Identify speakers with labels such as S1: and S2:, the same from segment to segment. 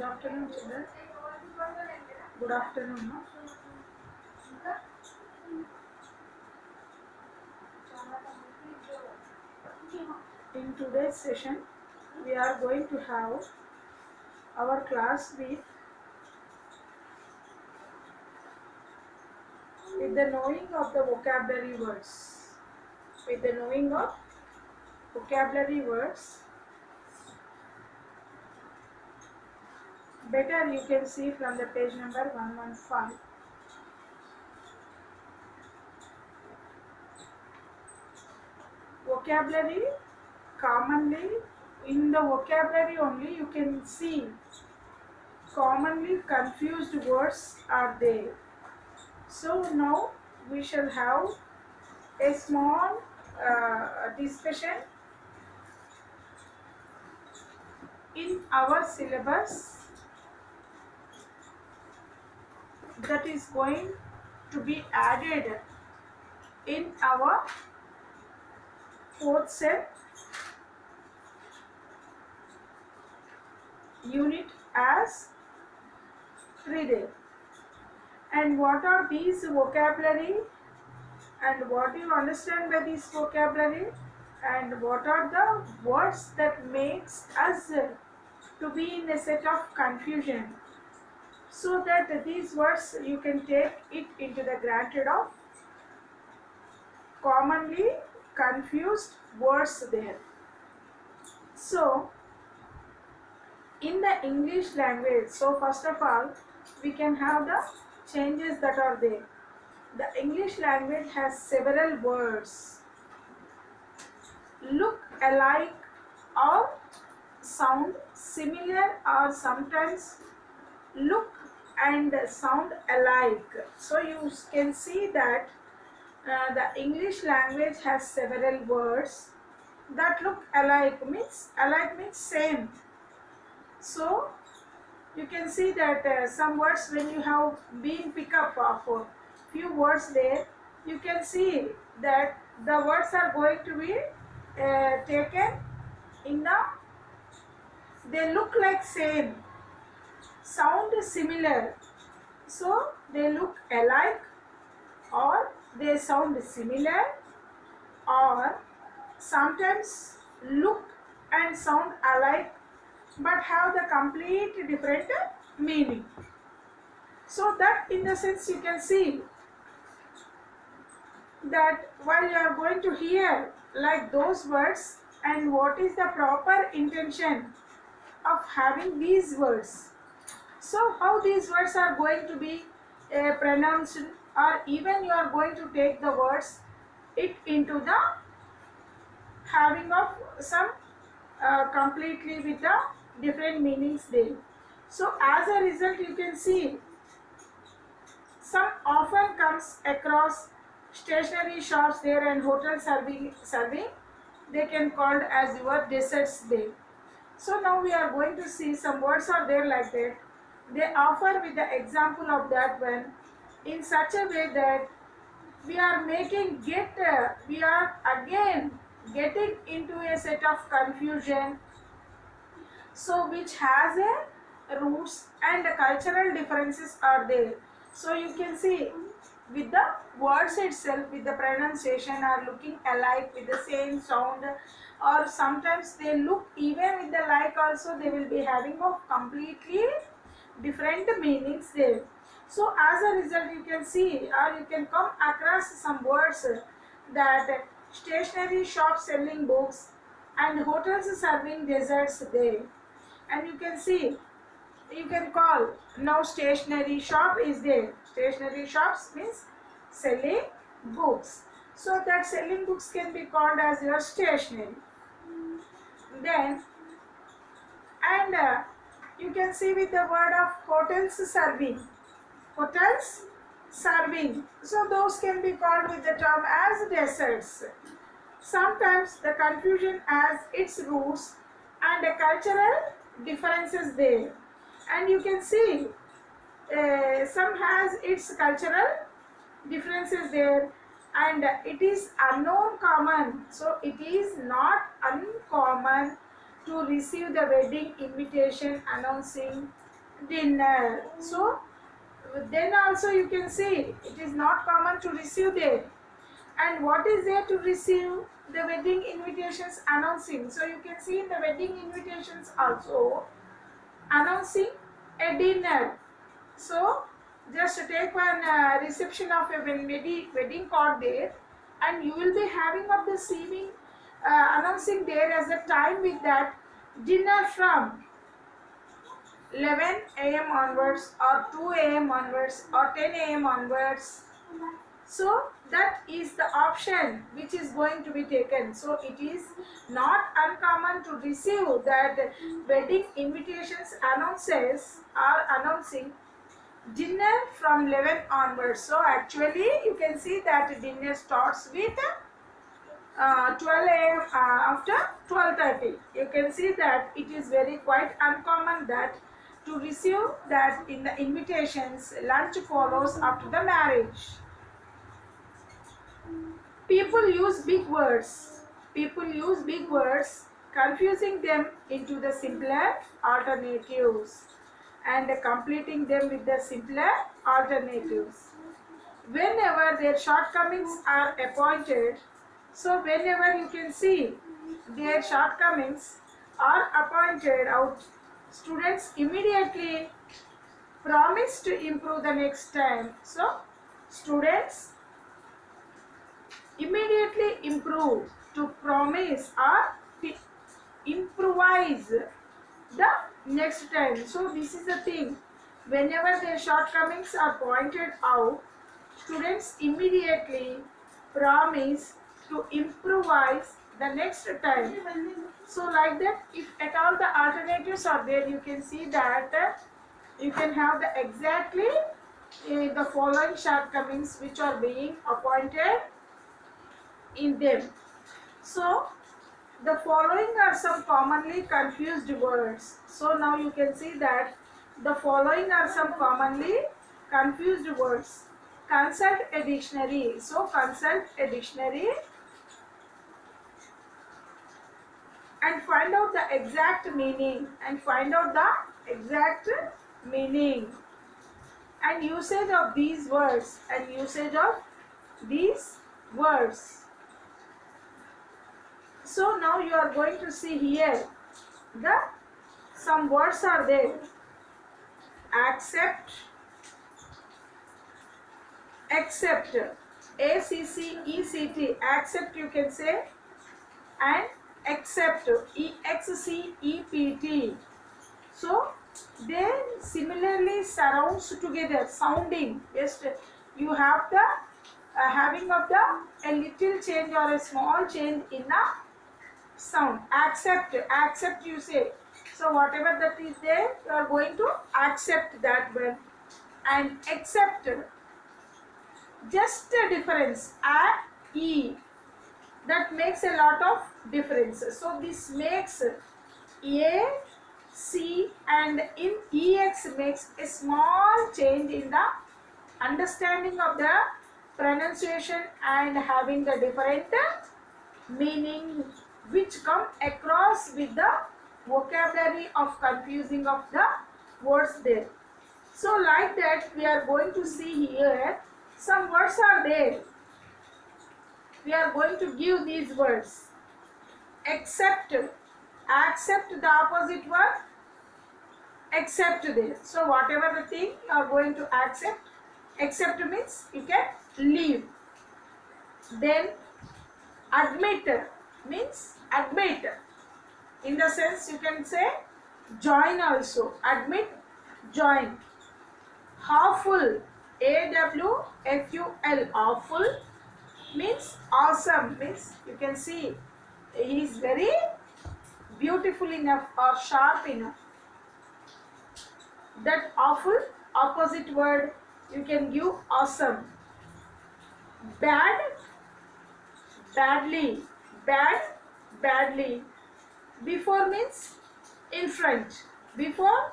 S1: Good afternoon, children. Good afternoon. No? In today's session, we are going to have our class with the knowing of the vocabulary words. With the knowing of vocabulary words, better you can see from the page number 115. Vocabulary, commonly in the vocabulary only you can see commonly confused words are there. So now we shall have a small discussion in our syllabus that is going to be added in our fourth sem unit as 3 day. And what are these vocabulary and what do you understand by this vocabulary and what are the words that makes us to be in a set of confusion, so that these words you can take it into the granted of commonly confused words there. So in the English language, so first of all we can have the changes that are there. The English language has several words look alike or sound similar or sometimes look and sound alike. So you can see that the English language has several words that look alike means same. So you can see that some words, when you have been pick up of few words there, you can see that the words are going to be taken in the, they look like same, sound similar, so they look alike or they sound similar or sometimes look and sound alike but have the complete different meaning. So that in the sense you can see that while you are going to hear like those words and what is the proper intention of having these words. So how these words are going to be pronounced, or even you are going to take the words it into the having of some completely with the different meanings there. So as a result you can see some often comes across stationery shops there and hotel serving they can called as your desserts there. So now we are going to see some words are there like that. They offer with the example of that one in such a way that we are making we are again getting into a set of confusion, so which has a roots and cultural differences are there. So you can see with the words itself, with the pronunciation are looking alike with the same sound, or sometimes they look even with the like also they will be having of completely different meanings there. So as a result you can see or you can come across some words that stationery shop selling books and hotels serving desserts there. And you can see you can call now stationery shop is there. Stationery shops means selling books. So that selling books can be called as your stationery. Then and you can see with the word of hotels serving. Hotels serving. So those can be called with the term as desserts. Sometimes the confusion has its roots and the cultural differences there. And you can see some has its cultural differences there, and it is unknown common. So it is not uncommon to receive the wedding invitation announcing dinner. So then also you can see it is not common to receive there. And what is there to receive? The wedding invitations announcing. So you can see in the wedding invitations also announcing a dinner. So just take one reception of a wedding card there, and you will be having of the receiving announcing there as a time with that dinner from 11 a.m. onwards or 2 a.m. onwards or 10 a.m. onwards. So that is the option which is going to be taken. So it is not uncommon to receive that wedding invitations announces are announcing dinner from 11 onwards. So actually you can see that dinner starts with 12 a.m. After 12:30. You can see that it is very quite uncommon that to receive that in the invitations lunch follows after the marriage. People use big words. People use big words, confusing them into the simpler alternatives and completing them with the simpler alternatives. Whenever their shortcomings are appointed, so whenever you can see their shortcomings are appointed out, students immediately promise to improve the next time. So students immediately improve to promise or improvise the next time. So this is the thing, whenever their shortcomings are pointed out, students immediately promise to improvise the next time. So like that, if at all the alternatives are there, you can see that you can have the exactly the following shortcomings which are being appointed in them. So the following are some commonly confused words. So now you can see that the following are some commonly confused words. Consult a dictionary. So consult a dictionary and find out the exact meaning and find out the exact meaning and usage of these words and usage of these words. So now you are going to see here the some words are there. Accept, accept, ACCECT, accept you can say, and accept, EXCEPT. So they similarly surrounds together, sounding. Just you have the having of the a little change or a small change in the sound. Accept, accept you say. So whatever that is there, you are going to accept that one. And accept, just a difference, A, E, that makes a lot of differences. So this makes A, C and in EX makes a small change in the understanding of the pronunciation and having the different meaning which come across with the vocabulary of confusing of the words there. So like that we are going to see here some words are there. We are going to give these words. Accept, accept the opposite word, accept this. So whatever the thing you are going to accept, accept means you can leave. Then admit means admit. In the sense you can say join also. Admit, join. Awful, AWFUL, awful means awesome, means you can see he is very beautiful enough or sharp enough. That awful opposite word you can give awesome. Bad, badly, bad, badly. Before means in front, before,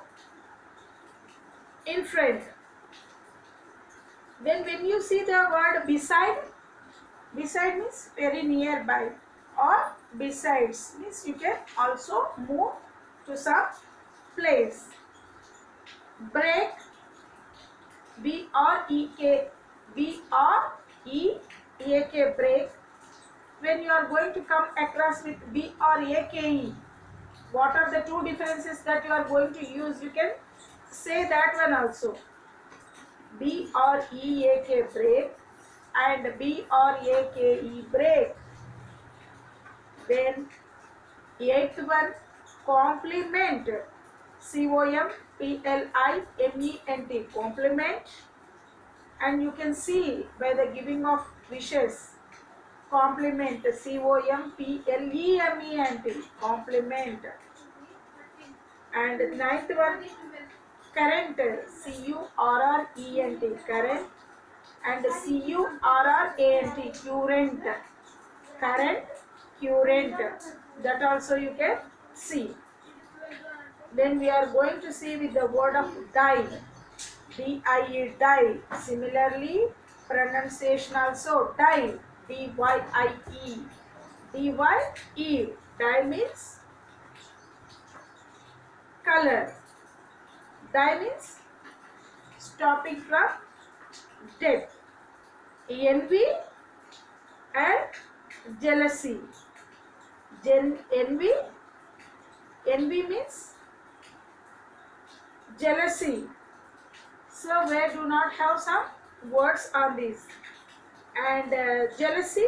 S1: in front. Then when you see the word beside, beside means very nearby, or besides means you can also move to some place. break, B-R-E-K, B-R-E-A-K, break. When you are going to come across with B-R-A-K-E, what are the two differences that you are going to use? You can say that one also. B-R-E-A-K, break, and B-R-A-K-E, break. Then eighth one, complement, C-O-M-P-L-I-M-E-N-T, complement. And you can see by the giving of wishes, complement, C-O-M-P-L-E-M-E-N-T, complement. And ninth one, current, C-U-R-R-E-N-T, current, and C-U-R-R-A-N-T, current, current, current, that also you can see. Then we are going to see with the word of die, D-I-E, die. Similarly, pronunciation also die, D-Y-I-E, D-Y-E, die means color, die means stopping from death, envy and jealousy. Envy, envy means jealousy. So we do not have some words on this. And jealousy,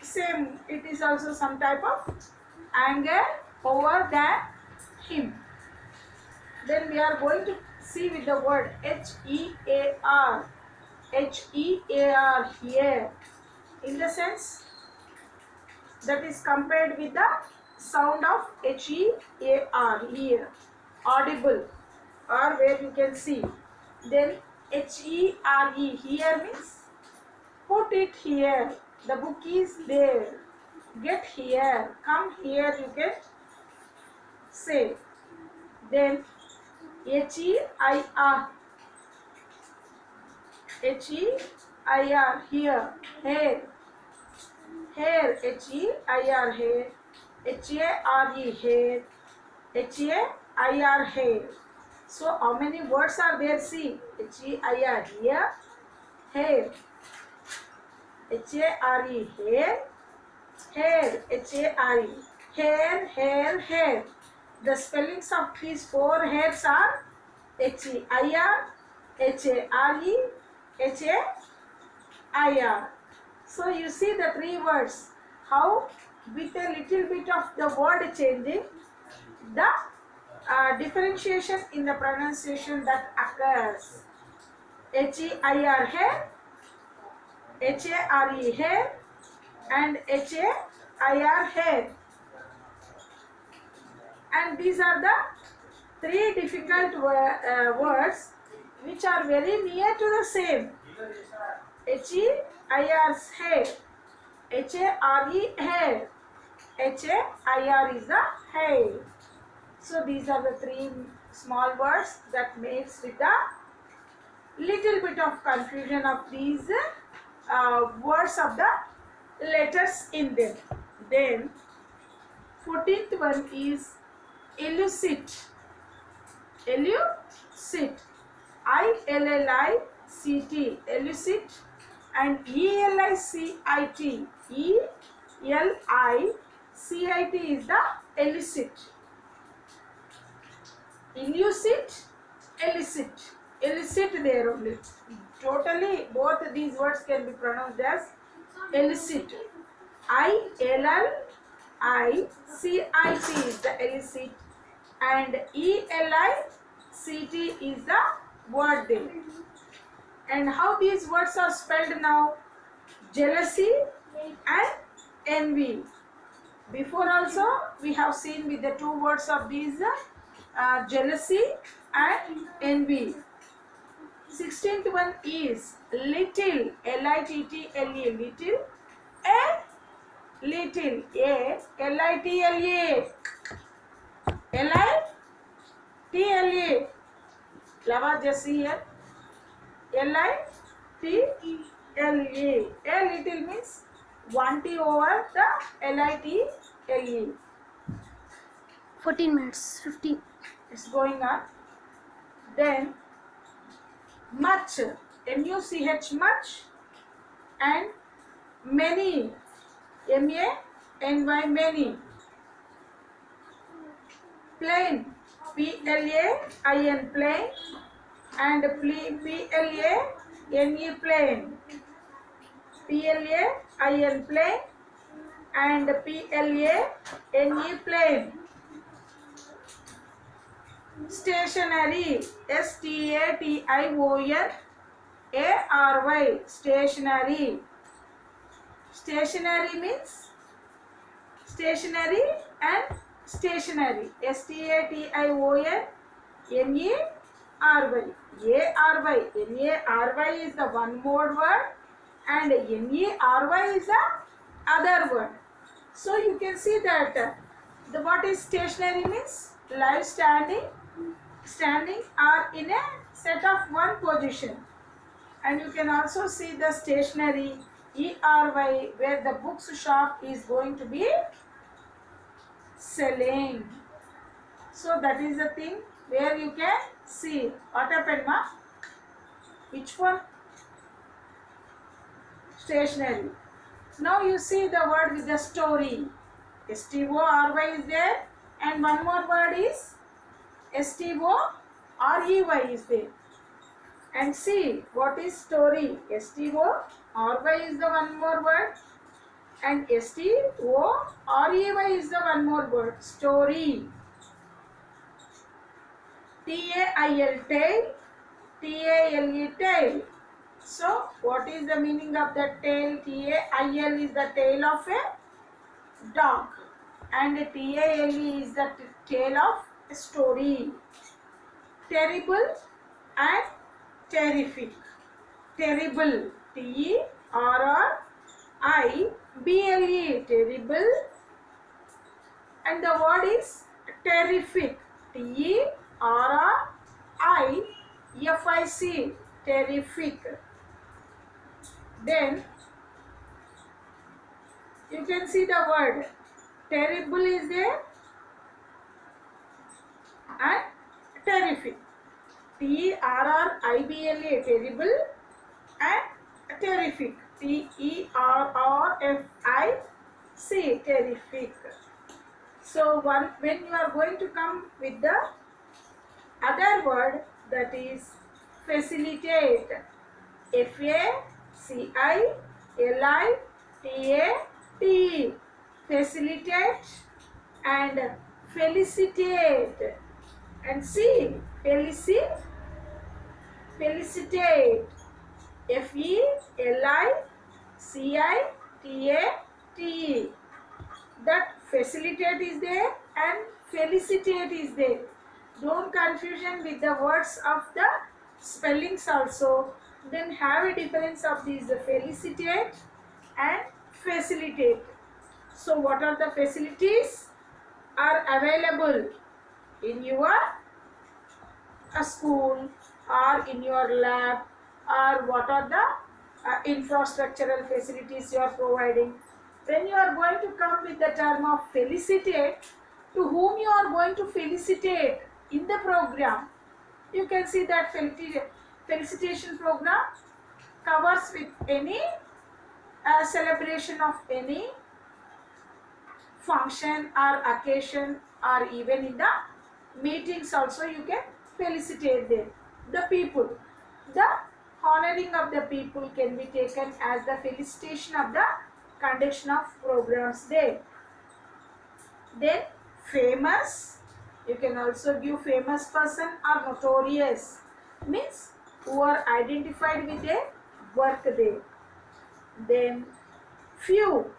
S1: same, it is also some type of anger over him. Then we are going to see with the word H-E-A-R, H-E-A-R, here, in the sense that is compared with the sound of H-E-A-R, here, audible, or where you can see. Then H-E-R-E, here means put it here, the book is there, get here, come here, you can say. Then H-E-I-R, H-E-I-R, here, hair, hair, H-E-I-R, hair, H-A-R-E, hair, H-A-I-R, hair. So how many words are there? See, H-E-I-R, here, hair, H-A-R-E, hair, hair, H-A-R-E, hair, hair, hair. The spellings of these four hairs are H-E-I-R, H-A-R-E, H-A-I-R. So you see the three words, how with a little bit of the word changing, the differentiation in the pronunciation that occurs. H-E-I-R, hair, H-A-R-E, hair, and H-A-I-R, hair. And these are the three difficult words which are very near to the same. H-E-I-R, hair, H-A-R-E, hair, H-A-I-R is the hair. So these are the three small words that makes with a little bit of confusion of these words of the letters in them. Then 14th one is illicit, illicit, I-L-L-I-C-T, illicit, and E-L-I-C-I-T, E-L-I-C-I-T is the illicit. Illicit, illicit, illicit there only. Totally both these words can be pronounced as illicit. I-L-L-I-C-I-T is the illicit, and E-L-I-C-T is the word there. And how these words are spelled now? Jealousy and envy. Before also we have seen with the two words of these jealousy and envy. 16th one is little, L-I-T-T-L-E, little, and little, A-L-I-T-L-A, L-I-T-L-A, Lava just here, L-I-T-L-A, a little means 1 T over the L-I-T-L-E.
S2: 14 minutes, 15.
S1: It's going on. Then much, M-U-C-H, much, and many, M-A-N-Y, many. Plain, P-L-A-I-N, plain, and P-L-A-N-E, plain, P-L-A-I-N, plain, and P-L-A-N-E, plain. Stationary, S-T-A-T-I-O-N-A-R-Y, stationary. Stationary means stationary and stationary, S-T-A-T-I-O-N-N-E-R-Y, A-R-Y, N-A-R-Y is the one more word and N-E-R-Y is the other word. So you can see that the what is stationary means live standing, standing or in a set of one position. And you can also see the stationery, E-R-Y, where the books shop is going to be selling. So that is the thing where you can see. What happened, ma? Which one? Stationery. Now you see the word with the story. S-T-O-R-Y is there, and one more word is S-T-O-R-E-Y is there. And see what is story. S-T-O-R-Y is the one more word and S-T-O-R-E-Y is the one more word. Story. T-A-I-L, tail, T-A-L-E, tail. So what is the meaning of that tail? T-A-I-L is the tail of a dog and T-A-L-E is the tail of a story. Terrible and terrific. Terrible, T-E-R-R-I-B-L-E, terrible, and the word is terrific, T-E-R-R-I-F-I-C, terrific. Then you can see the word terrible is there and terrific, T-E-R-R-I-B-L-E, terrible, and terrific, T-E-R-R-F-I-C, terrific. So when you are going to come with the other word, that is facilitate, F-A-C-I-L-I-T-A-T-E, facilitate and felicitate. And see, felicitate, F-E-L-I-C-I-T-A-T-E. That facilitate is there and felicitate is there. Don't confusion with the words of the spellings also. Then have a difference of these felicitate and facilitate. So what are the facilities are available in your school or in your lab, or what are the infrastructural facilities you are providing. When you are going to come with the term of felicitate, to whom you are going to felicitate in the program, you can see that felicitation program covers with any celebration of any function or occasion, or even in the meetings also you can felicitate them. The people, the honoring of the people can be taken as the felicitation of the conduction of programs there. Then famous, you can also give famous person or notorious, means who are identified with their work there. Then few,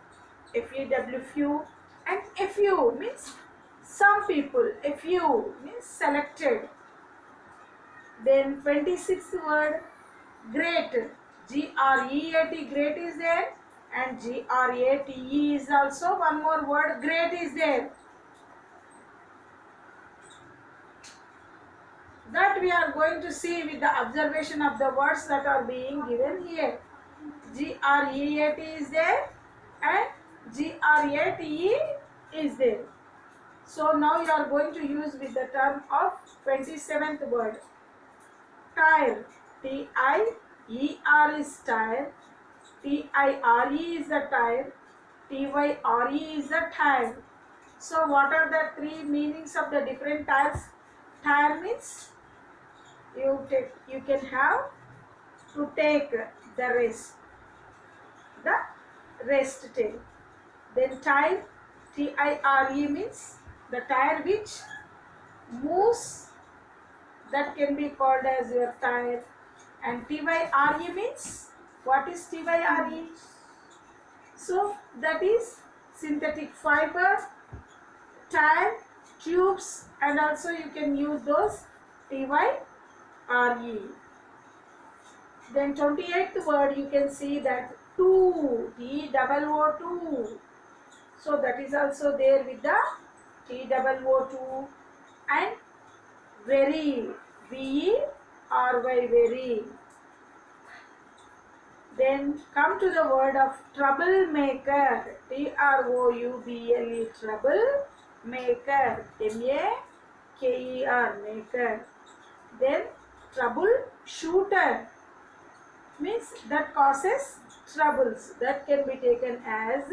S1: F-E-W, few, and a few means some people, a few means selected. Then 26th word, great, G-R-E-A-T, great is there, and G-R-A-T-E is also one more word, great is there. That we are going to see with the observation of the words that are being given here. G-R-E-A-T is there and G-R-A-T-E is there. So now you are going to use with the term of 27th word. tire. T-I-E-R is tire. T-I-R-E is the tire. T-Y-R-E is the tire. So what are the three meanings of the different tires? Tire means you can have to take the rest. The rest take. Then tire, T-I-R-E means the tire which moves, that can be called as your tire. And T-Y-R-E means, what is T-Y-R-E? So that is synthetic fiber, tire, tubes, and also you can use those T-Y-R-E. Then 28th word you can see that two, T-O-O-2. So that is also there with the T-O-O-2. And very, V-E-R-Y, very. Then come to the word of troublemaker. T-R-O-U-B-L-E, troublemaker. M-A-K-E-R, maker. Then troubleshooter means that causes troubles. That can be taken as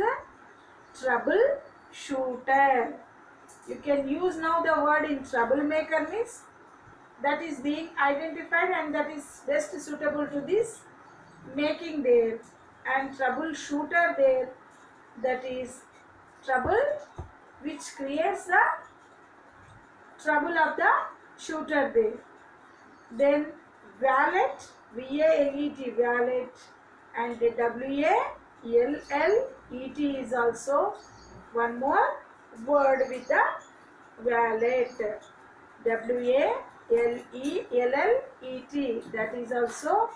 S1: troubleshooter. You can use now the word in troublemaker means that is being identified and that is best suitable to this making there, and troubleshooter there, that is trouble which creates the trouble of the shooter there. Then valet, V-A-L-E-T, valet, and W-A-L-L-E-T is also one more word with the valet. W-A-L-E-L-L-E-T, that is also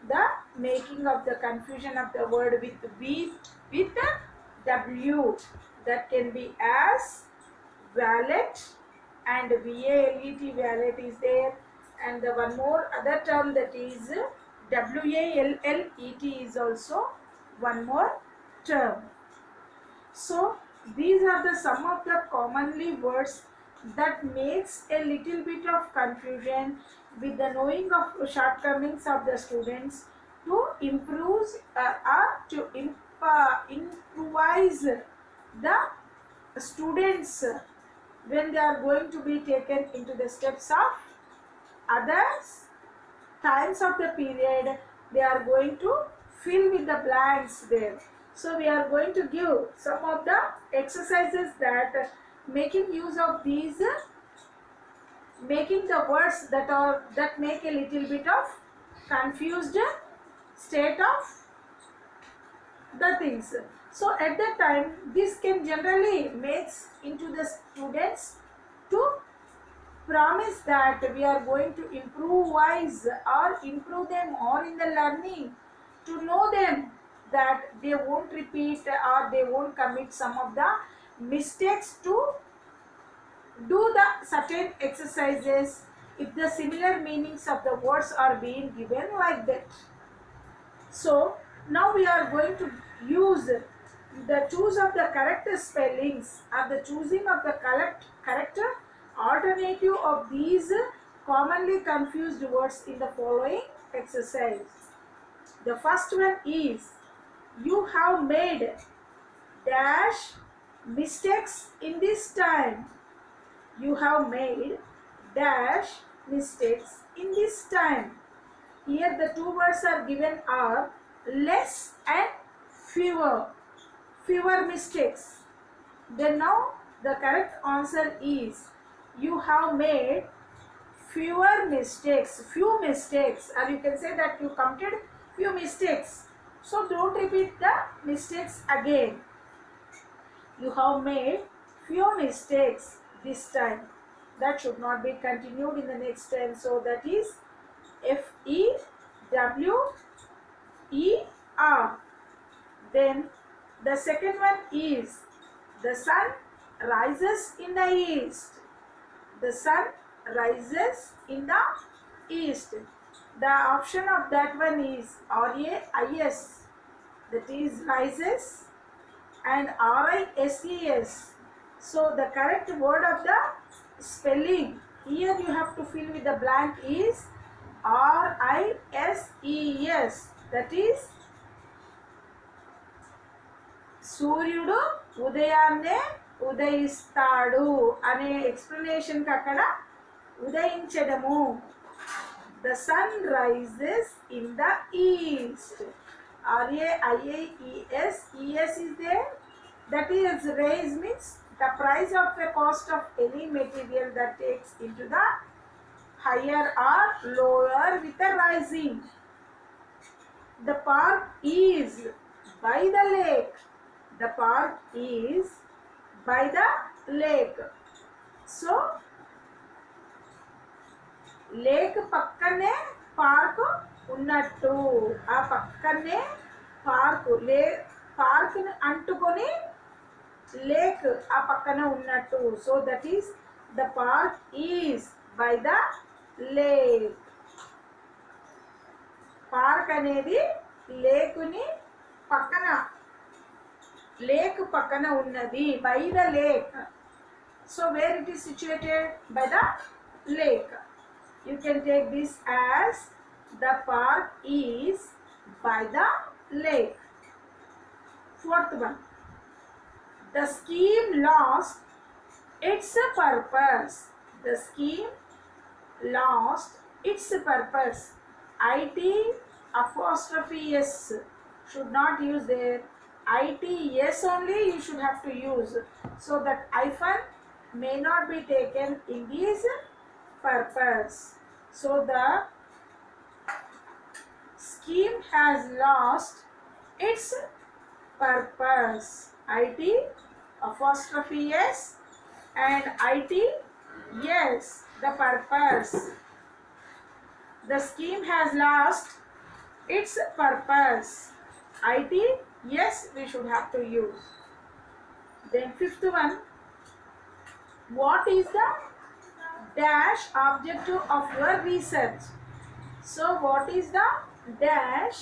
S1: the making of the confusion of the word with V with the W, that can be as valet, and V-A-L-E-T, valet is there, and the one more other term that is W-A-L-L-E-T is also one more term. So these are the some of the commonly words that makes a little bit of confusion with the knowing of shortcomings of the students to improve to improvise the students when they are going to be taken into the steps of others times of the period. They are going to fill with the blanks there. So we are going to give some of the exercises that making use of these, making the words that make a little bit of confused state of the things. So at that time this can generally makes into the students to promise that we are going to improvise or improve them or in the learning, to know them that they won't repeat or they won't commit some of the mistakes, to do the certain exercises if the similar meanings of the words are being given like that. So now we are going to use the choose of the correct spellings or the choosing of the correct alternative of these commonly confused words in the following exercise. The first one is, you have made dash mistakes in this time. You have made dash mistakes in this time. Here the two words are given are less and fewer. Fewer mistakes. Then now the correct answer is, you have made fewer mistakes, few mistakes, or you can say that you committed few mistakes. So don't repeat the mistakes again. You have made few mistakes this time. That should not be continued in the next time. So that is F-E-W-E-R. Then the second one is, the sun rises in the east. The sun rises in the east. The option of that one is R-A-I-S, that is rises, and R-I-S-E-S. So the correct word of the spelling here you have to fill with the blank is RISES, that is సూర్యుడు ఉదయాన్నే ఉదయిస్తాడు అనే ఎక్స్ప్లెనేషన్కి అక్కడ ఉదయించడము. The sun rises in the east. RAIES, ES is there. That is, rise means the price of the cost of any material that takes into the higher or lower with the rising. The park is by the lake. The park is by the lake. So, lake పక్కనే park ఉన్నట్టు, ఆ పక్కనే park అంటుకొని lake ఆ పక్కన ఉన్నట్టు. So that is the park is by the lake. Park అనేది lake పక్కన ఉన్నది, by the lake. So where it is situated? By the lake. You can take this as the park is by the lake. Fourth one, the scheme lost its purpose. The scheme lost its purpose. IT apostrophe S should not use there. IT yes only you should have to use, so that hyphen may not be taken in this purpose. So the scheme has lost its purpose. IT apostrophe S and IT yes, the purpose. The scheme has lost its purpose. IT yes, we should have to use. Then fifth one, what is the dash objective of your research? So what is the dash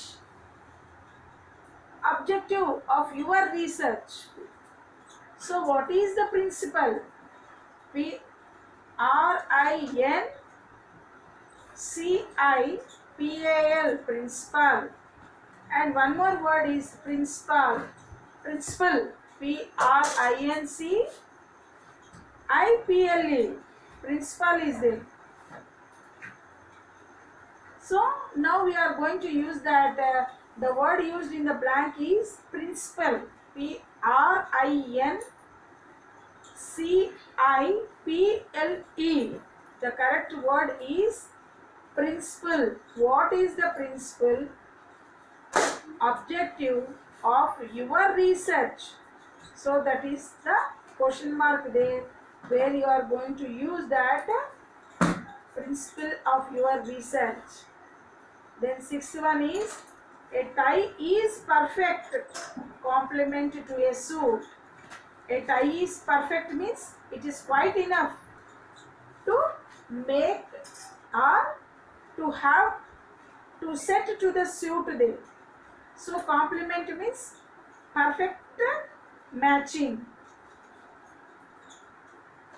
S1: objective of your research? So what is the principle? PRINCIPAL, principal. And one more word is principal. Principal, PRINCIPLE. Principal is there. So now we are going to use that the word used in the blank is principal. PRINCIPLE. The correct word is principle. What is the principle objective of your research? So that is the question mark there, where you are going to use that principle of your research. Then sixth one is, a tie is perfect complement to a suit. A tie is perfect means it is quite enough to make or to have to set to the suit there. So complement means perfect matching.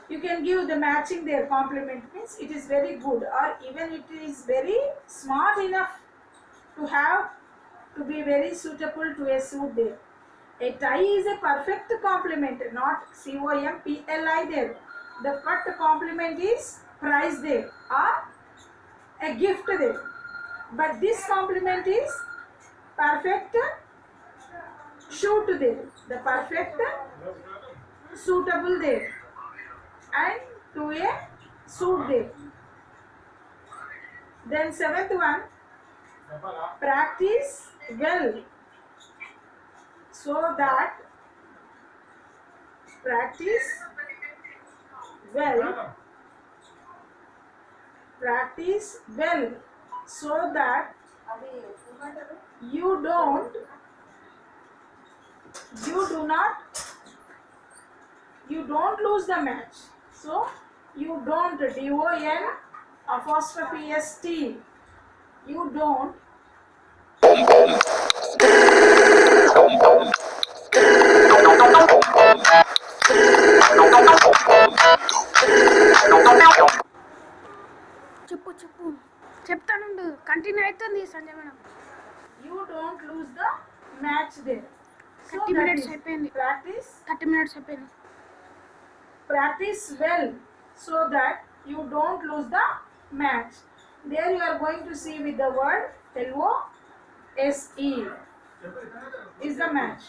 S1: You can give the matching there. Complement means it is very good, or even it is very smart enough to have to be very suitable to a suit there. A tie is a perfect complement, not COMPLI there. The cut complement is price there or a gift there. But this complement is perfect suit there. The perfect suitable there. And to a suit there. Then seventh one, practice well, so that practice well so that you don't lose the match. So you don't, DON apostrophe ST, you don't
S2: చెప్పు చెప్పు చెప్తానుండు continue అవుతుంది Sanjay madam
S1: You don't lose the match there. So
S2: 30
S1: that
S2: minutes
S1: is
S2: అయిపోయింది
S1: practice
S2: 30 minutes అయిపోయింది
S1: practice well so that you don't lose the match. There you are going to see with the word LOSE is the match.